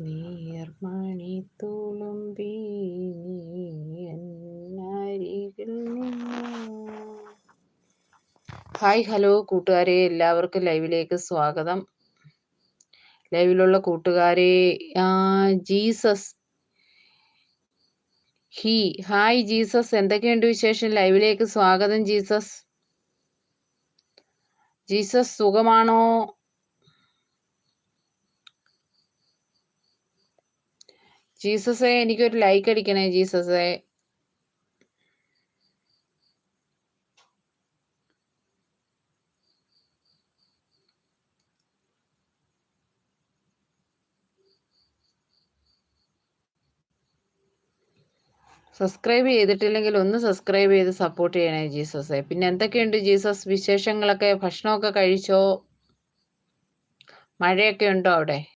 നീർമണി തുളുമ്പി എന്നരികിൽ നിന്നു. Hi hello കൂട്ടുകാരെ, എല്ലാവർക്കും ലൈവിലേക്ക് സ്വാഗതം. ലൈവിലുള്ള കൂട്ടുകാരെ, ജീസസ് ഹായ് ജീസസ്, എന്തൊക്കെയുണ്ട് വിശേഷം? ലൈവിലേക്ക് സ്വാഗതം ജീസസ്. ജീസസ് സുഖമാണോ? ജീസസേ, എനിക്കൊരു ലൈക്ക് അടിക്കണേ ജീസസേ. സബ്സ്ക്രൈബ് ചെയ്തിട്ടില്ലെങ്കിൽ ഒന്ന് സബ്സ്ക്രൈബ് ചെയ്ത് സപ്പോർട്ട് ചെയ്യണേ ജീസസേ. പിന്നെ എന്തൊക്കെയുണ്ട് ജീസസ് വിശേഷങ്ങളൊക്കെ? ഭക്ഷണമൊക്കെ കഴിച്ചോ? മഴയൊക്കെ ഉണ്ടോ അവിടെ?